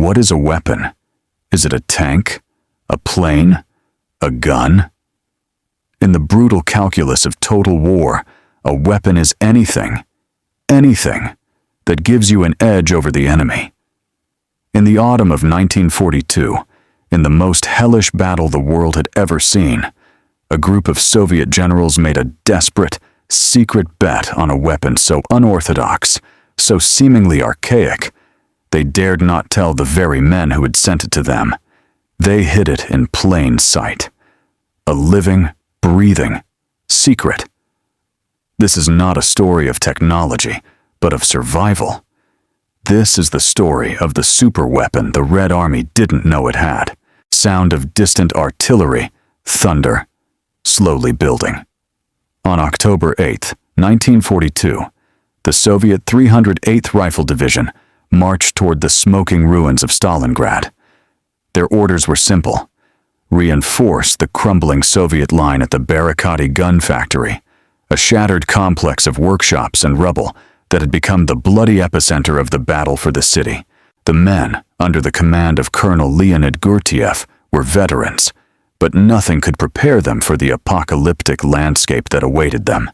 What is a weapon? Is it a tank? A plane? A gun? In the brutal calculus of total war, a weapon is anything that gives you an edge over the enemy. In the autumn of 1942, in the most hellish battle the world had ever seen, a group of Soviet generals made a desperate, secret bet on a weapon so unorthodox, so seemingly archaic, they dared not tell the very men who had sent it to them. They hid it in plain sight. A living, breathing secret. This is not a story of technology, but of survival. This is the story of the superweapon the Red Army didn't know it had. Sound of distant artillery, thunder, slowly building. On October 8, 1942, the Soviet 308th Rifle Division marched toward the smoking ruins of Stalingrad. Their orders were simple: reinforce the crumbling Soviet line at the Barrikady gun factory, a shattered complex of workshops and rubble that had become the bloody epicenter of the battle for the city. The men, under the command of Colonel Leonid Gurtiev, were veterans, but nothing could prepare them for the apocalyptic landscape that awaited them.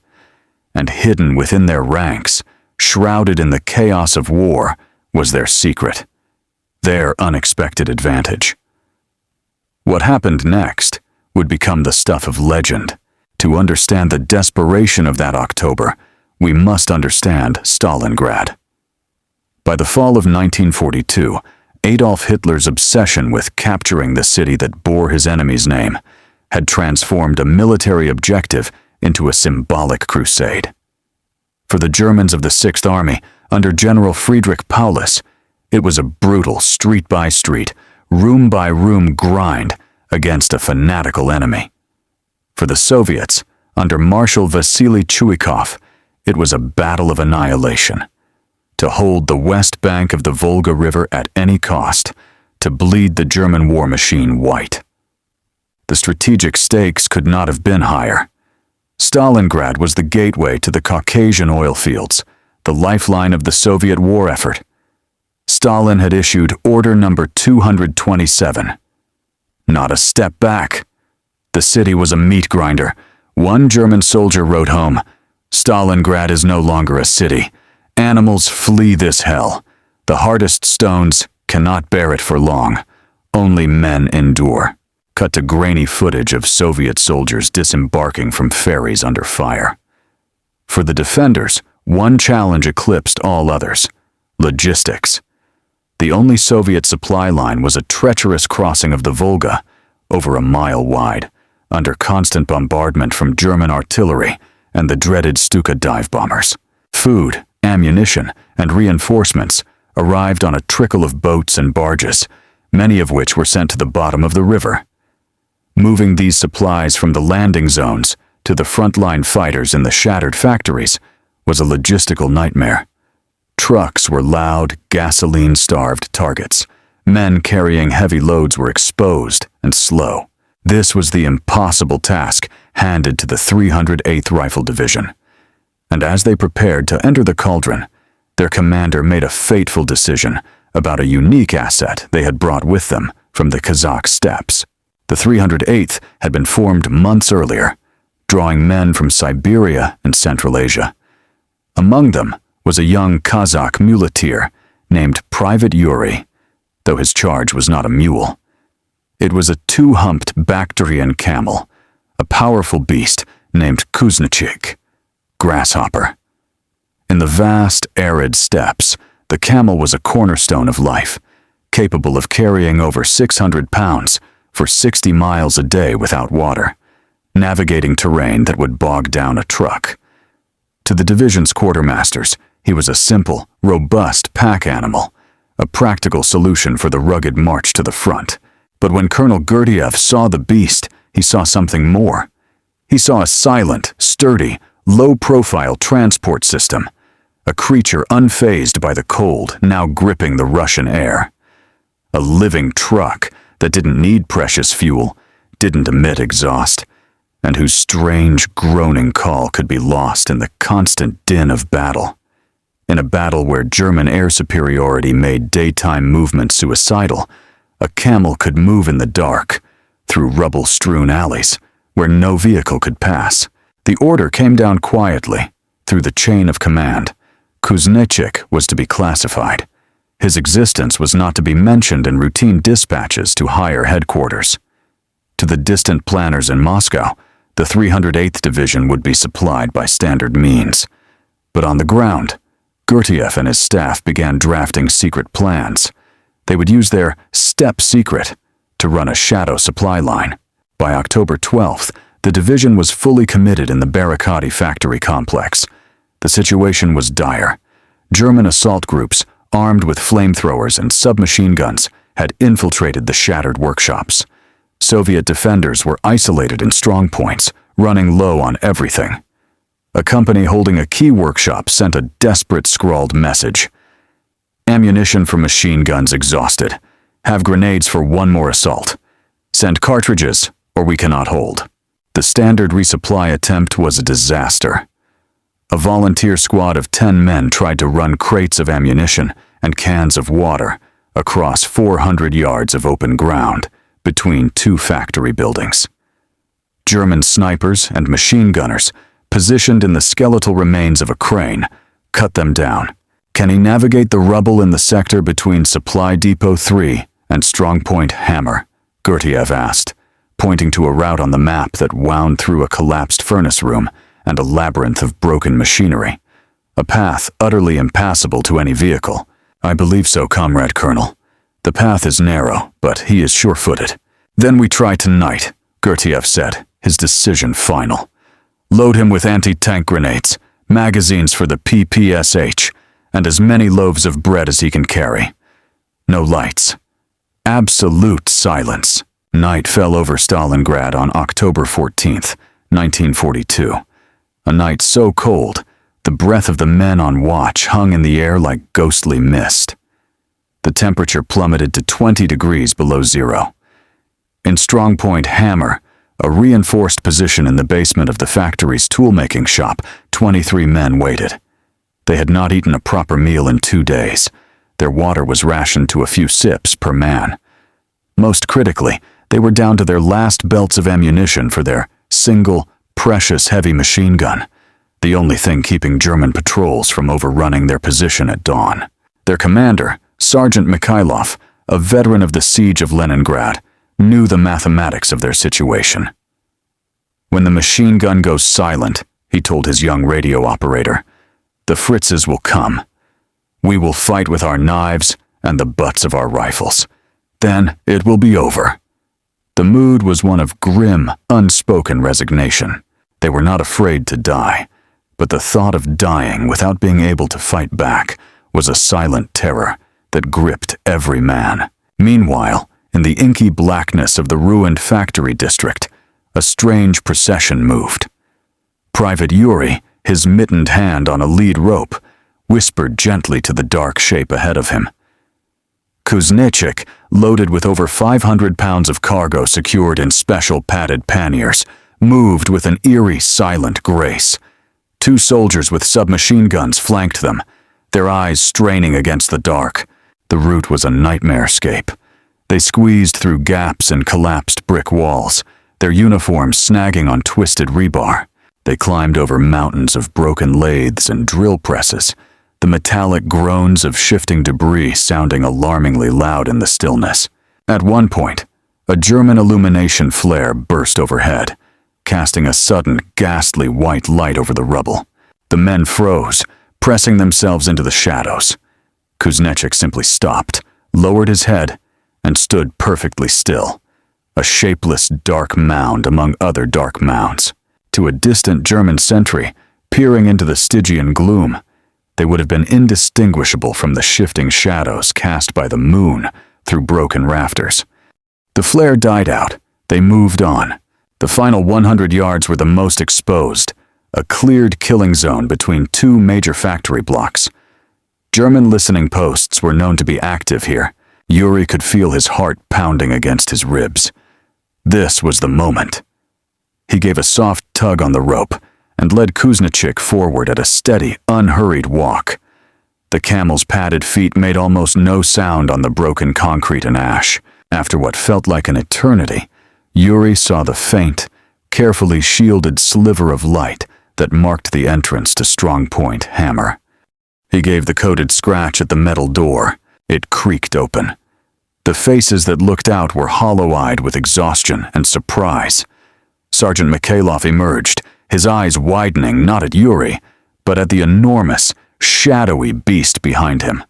And hidden within their ranks, shrouded in the chaos of war, was their secret, their unexpected advantage. What happened next would become the stuff of legend. To understand the desperation of that October, we must understand Stalingrad. By the fall of 1942, Adolf Hitler's obsession with capturing the city that bore his enemy's name had transformed a military objective into a symbolic crusade. For the Germans of the Sixth Army, under General Friedrich Paulus, it was a brutal street-by-street, room-by-room grind against a fanatical enemy. For the Soviets, under Marshal Vasily Chuikov, it was a battle of annihilation. To hold the west bank of the Volga River at any cost, to bleed the German war machine white. The strategic stakes could not have been higher. Stalingrad was the gateway to the Caucasian oil fields, the lifeline of the Soviet war effort. Stalin had issued Order Number 227. Not a step back. The city was a meat grinder. One German soldier wrote home, "Stalingrad is no longer a city. Animals flee this hell. The hardest stones cannot bear it for long. Only men endure." Cut to grainy footage of Soviet soldiers disembarking from ferries under fire. For the defenders, one challenge eclipsed all others: logistics. The only Soviet supply line was a treacherous crossing of the Volga, over a mile wide, under constant bombardment from German artillery and the dreaded Stuka dive bombers. Food, ammunition, and reinforcements arrived on a trickle of boats and barges, many of which were sent to the bottom of the river. Moving these supplies from the landing zones to the frontline fighters in the shattered factories was a logistical nightmare. Trucks were loud, gasoline-starved targets. Men carrying heavy loads were exposed and slow. This was the impossible task handed to the 308th Rifle Division. And as they prepared to enter the cauldron, their commander made a fateful decision about a unique asset they had brought with them from the Kazakh steppes. The 308th had been formed months earlier, drawing men from Siberia and Central Asia. Among them was a young Kazakh muleteer named Private Yuri, though his charge was not a mule. It was a two-humped Bactrian camel, a powerful beast named Kuznechik, grasshopper. In the vast, arid steppes, the camel was a cornerstone of life, capable of carrying over 600 pounds for 60 miles a day without water, navigating terrain that would bog down a truck. To the division's quartermasters, he was a simple, robust pack animal, a practical solution for the rugged march to the front. But when Colonel Gurdjieff saw the beast, he saw something more. He saw a silent, sturdy, low-profile transport system, a creature unfazed by the cold now gripping the Russian air. A living truck that didn't need precious fuel, didn't emit exhaust, and whose strange, groaning call could be lost in the constant din of battle. In a battle where German air superiority made daytime movement suicidal, a camel could move in the dark, through rubble-strewn alleys, where no vehicle could pass. The order came down quietly, through the chain of command. Kuznechik was to be classified. His existence was not to be mentioned in routine dispatches to higher headquarters. To the distant planners in Moscow, the 308th Division would be supplied by standard means. But on the ground, Gurdjieff and his staff began drafting secret plans. They would use their step secret to run a shadow supply line. By October 12th, the division was fully committed in the Barrikady Factory complex. The situation was dire. German assault groups, armed with flamethrowers and submachine guns, had infiltrated the shattered workshops. Soviet defenders were isolated in strongpoints, running low on everything. A company holding a key workshop sent a desperate scrawled message. Ammunition for machine guns exhausted. Have grenades for one more assault. Send cartridges, or we cannot hold. The standard resupply attempt was a disaster. A volunteer squad of 10 men tried to run crates of ammunition and cans of water across 400 yards of open ground between two factory buildings. German snipers and machine gunners, positioned in the skeletal remains of a crane, cut them down. Can he navigate the rubble in the sector between Supply Depot 3 and Strongpoint Hammer? Gurdjieff asked, pointing to a route on the map that wound through a collapsed furnace room and a labyrinth of broken machinery. A path utterly impassable to any vehicle. I believe so, Comrade Colonel. The path is narrow, but he is sure-footed. Then we try tonight, Gurdjieff said, his decision final. Load him with anti-tank grenades, magazines for the PPSH, and as many loaves of bread as he can carry. No lights. Absolute silence. Night fell over Stalingrad on October 14th, 1942. A night so cold, the breath of the men on watch hung in the air like ghostly mist. The temperature plummeted to 20 degrees below zero. In Strongpoint Hammer, a reinforced position in the basement of the factory's tool-making shop, 23 men waited. They had not eaten a proper meal in 2 days. Their water was rationed to a few sips per man. Most critically, they were down to their last belts of ammunition for their single, precious heavy machine gun, the only thing keeping German patrols from overrunning their position at dawn. Their commander, Sergeant Mikhailov, a veteran of the siege of Leningrad, knew the mathematics of their situation. When the machine gun goes silent, he told his young radio operator, the Fritzes will come. We will fight with our knives and the butts of our rifles. Then it will be over. The mood was one of grim, unspoken resignation. They were not afraid to die, but the thought of dying without being able to fight back was a silent terror that gripped every man. Meanwhile, in the inky blackness of the ruined factory district, a strange procession moved. Private Yuri, his mittened hand on a lead rope, whispered gently to the dark shape ahead of him. Kuznechik, loaded with over 500 pounds of cargo secured in special padded panniers, moved with an eerie, silent grace. 2 soldiers with submachine guns flanked them, their eyes straining against the dark. The route was a nightmarescape. They squeezed through gaps in collapsed brick walls, their uniforms snagging on twisted rebar. They climbed over mountains of broken lathes and drill presses, the metallic groans of shifting debris sounding alarmingly loud in the stillness. At one point, a German illumination flare burst overhead, casting a sudden, ghastly white light over the rubble. The men froze, pressing themselves into the shadows. Kuznechik simply stopped, lowered his head, and stood perfectly still, a shapeless dark mound among other dark mounds. To a distant German sentry, peering into the Stygian gloom, they would have been indistinguishable from the shifting shadows cast by the moon through broken rafters. The flare died out. They moved on. The final 100 yards were the most exposed, a cleared killing zone between 2 major factory blocks. German listening posts were known to be active here. Yuri could feel his heart pounding against his ribs. This was the moment. He gave a soft tug on the rope and led Kuznechik forward at a steady, unhurried walk. The camel's padded feet made almost no sound on the broken concrete and ash. After what felt like an eternity, Yuri saw the faint, carefully shielded sliver of light that marked the entrance to Strongpoint Hammer. He gave the coded scratch at the metal door. It creaked open. The faces that looked out were hollow-eyed with exhaustion and surprise. Sergeant Mikhailov emerged, his eyes widening not at Yuri, but at the enormous, shadowy beast behind him.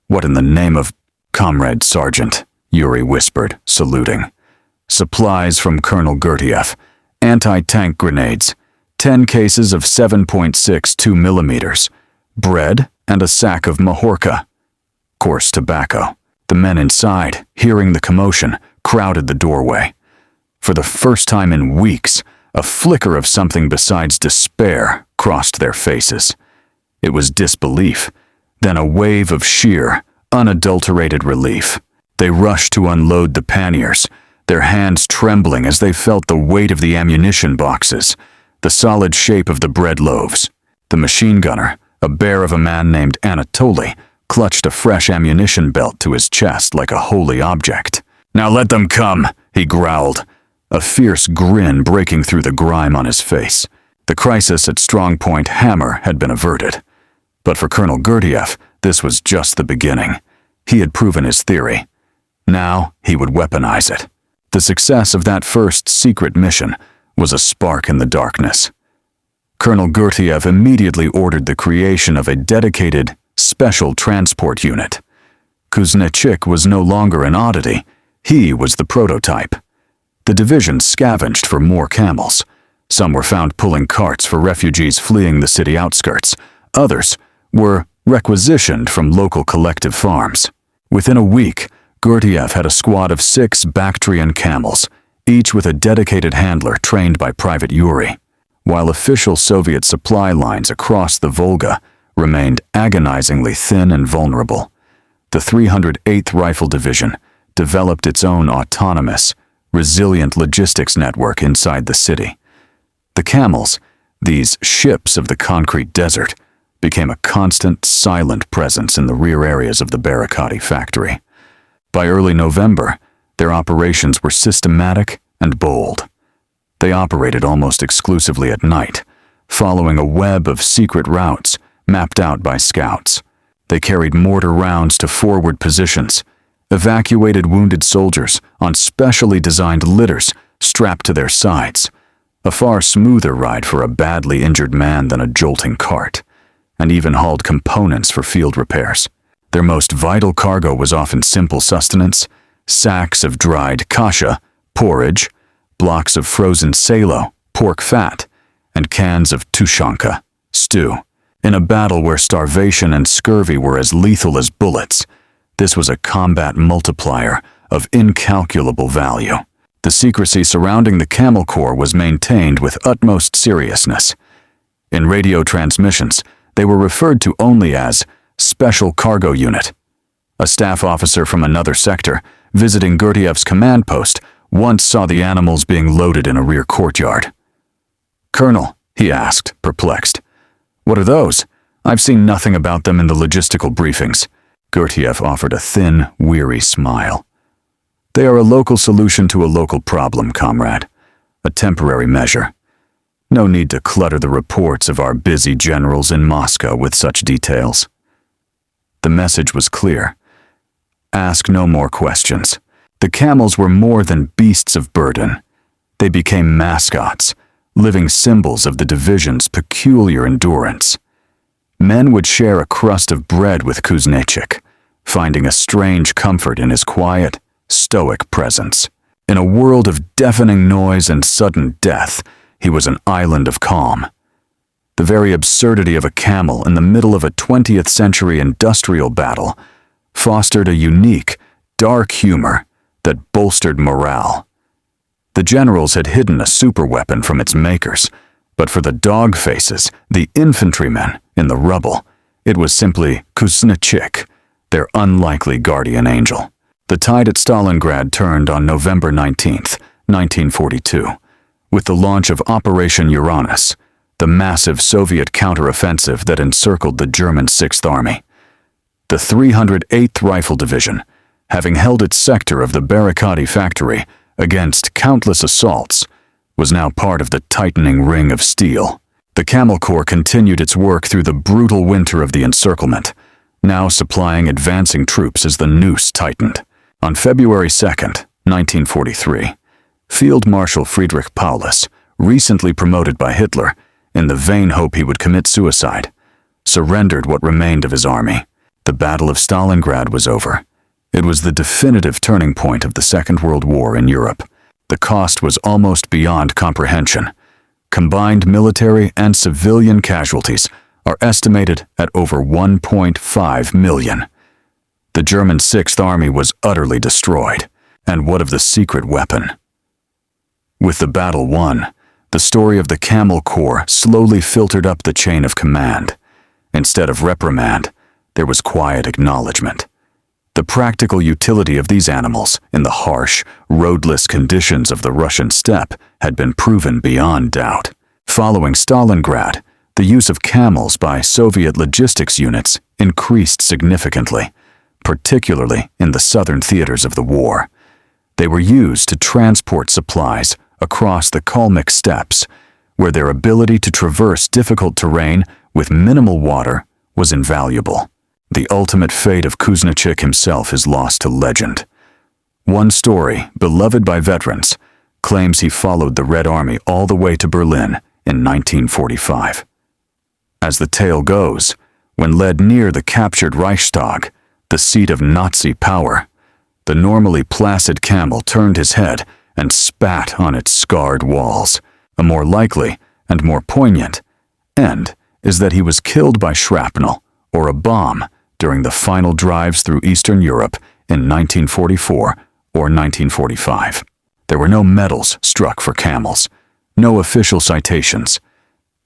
"What in the name of Comrade Sergeant?" Yuri whispered, saluting. "Supplies from Colonel Gurdjieff, anti-tank grenades, 10 cases of 7.6 2mm, bread, and a sack of Mahorka. Coarse tobacco." The men inside, hearing the commotion, crowded the doorway. For the first time in weeks, a flicker of something besides despair crossed their faces. It was disbelief, then a wave of sheer, unadulterated relief. They rushed to unload the panniers, their hands trembling as they felt the weight of the ammunition boxes, the solid shape of the bread loaves. The machine gunner, a bear of a man named Anatoly, clutched a fresh ammunition belt to his chest like a holy object. "Now let them come," he growled, a fierce grin breaking through the grime on his face. The crisis at Strongpoint Hammer had been averted. But for Colonel Gurdjieff, this was just the beginning. He had proven his theory. Now he would weaponize it. The success of that first secret mission was a spark in the darkness. Colonel Gurdjieff immediately ordered the creation of a dedicated special transport unit. Kuznechik was no longer an oddity. He was the prototype. The division scavenged for more camels. Some were found pulling carts for refugees fleeing the city outskirts. Others were requisitioned from local collective farms. Within a week, Gurdjieff had a squad of 6 Bactrian camels, each with a dedicated handler trained by Private Yuri, while official Soviet supply lines across the Volga remained agonizingly thin and vulnerable. The 308th Rifle Division developed its own autonomous, resilient logistics network inside the city. The camels, these ships of the concrete desert, became a constant, silent presence in the rear areas of the Barrikady Factory. By early November, their operations were systematic and bold. They operated almost exclusively at night, following a web of secret routes mapped out by scouts. They carried mortar rounds to forward positions, evacuated wounded soldiers on specially designed litters strapped to their sides, a far smoother ride for a badly injured man than a jolting cart, and even hauled components for field repairs. Their most vital cargo was often simple sustenance, sacks of dried kasha, porridge, blocks of frozen salo, pork fat, and cans of tushanka, stew. In a battle where starvation and scurvy were as lethal as bullets, this was a combat multiplier of incalculable value. The secrecy surrounding the Camel Corps was maintained with utmost seriousness. In radio transmissions, they were referred to only as Special Cargo Unit. A staff officer from another sector, visiting Gurdjieff's command post, once saw the animals being loaded in a rear courtyard. "Colonel," he asked, perplexed, "what are those? I've seen nothing about them in the logistical briefings." Gurdjieff offered a thin, weary smile. "They are a local solution to a local problem, comrade. A temporary measure. No need to clutter the reports of our busy generals in Moscow with such details." The message was clear. Ask no more questions. The camels were more than beasts of burden. They became mascots, living symbols of the division's peculiar endurance. Men would share a crust of bread with Kuznechik, finding a strange comfort in his quiet, stoic presence. In a world of deafening noise and sudden death, he was an island of calm. The very absurdity of a camel in the middle of a 20th century industrial battle fostered a unique, dark humor that bolstered morale. The generals had hidden a superweapon from its makers, but for the dog faces, the infantrymen in the rubble, it was simply Kuznechik, their unlikely guardian angel. The tide at Stalingrad turned on November 19th, 1942, with the launch of Operation Uranus, the massive Soviet counteroffensive that encircled the German Sixth Army. The 308th Rifle Division, having held its sector of the Barrikady Factory against countless assaults, was now part of the tightening ring of steel. The Camel Corps continued its work through the brutal winter of the encirclement, now supplying advancing troops as the noose tightened. On February 2, 1943, Field Marshal Friedrich Paulus, recently promoted by Hitler, in the vain hope he would commit suicide, surrendered what remained of his army. The Battle of Stalingrad was over. It was the definitive turning point of the Second World War in Europe. The cost was almost beyond comprehension. Combined military and civilian casualties are estimated at over 1.5 million. The German Sixth Army was utterly destroyed. And what of the secret weapon? With the battle won, the story of the Camel Corps slowly filtered up the chain of command. Instead of reprimand, there was quiet acknowledgement. The practical utility of these animals in the harsh, roadless conditions of the Russian steppe had been proven beyond doubt. Following Stalingrad, the use of camels by Soviet logistics units increased significantly, particularly in the southern theaters of the war. They were used to transport supplies across the Kalmyk steppes, where their ability to traverse difficult terrain with minimal water was invaluable. The ultimate fate of Kuznechik himself is lost to legend. One story, beloved by veterans, claims he followed the Red Army all the way to Berlin in 1945. As the tale goes, when led near the captured Reichstag, the seat of Nazi power, the normally placid camel turned his head and spat on its scarred walls. A more likely and more poignant end is that he was killed by shrapnel or a bomb during the final drives through Eastern Europe in 1944 or 1945. There were no medals struck for camels, no official citations,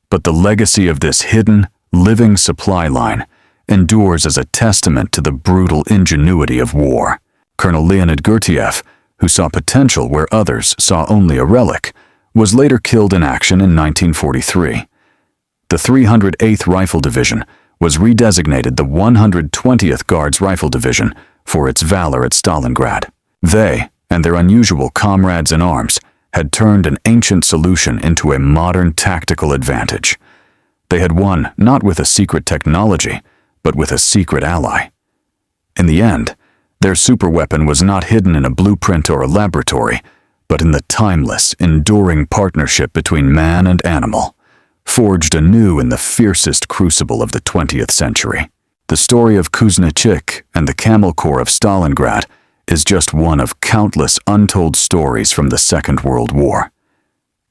but the legacy of this hidden, living supply line endures as a testament to the brutal ingenuity of war. Colonel Leonid Gurtiev, who saw potential where others saw only a relic, was later killed in action in 1943. The 308th Rifle Division was redesignated the 120th Guards Rifle Division for its valor at Stalingrad. They, and their unusual comrades in arms, had turned an ancient solution into a modern tactical advantage. They had won not with a secret technology, but with a secret ally. In the end, their superweapon was not hidden in a blueprint or a laboratory, but in the timeless, enduring partnership between man and animal, forged anew in the fiercest crucible of the 20th century. The story of Kuznechik and the Camel Corps of Stalingrad is just one of countless untold stories from the Second World War.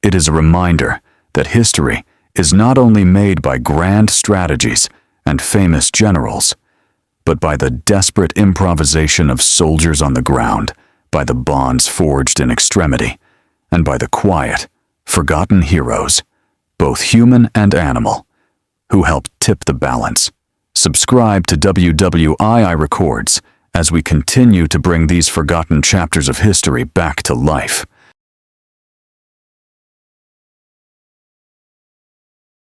It is a reminder that history is not only made by grand strategies and famous generals, but by the desperate improvisation of soldiers on the ground, by the bonds forged in extremity, and by the quiet, forgotten heroes, both human and animal, who helped tip the balance. Subscribe to WWII Records as we continue to bring these forgotten chapters of history back to life.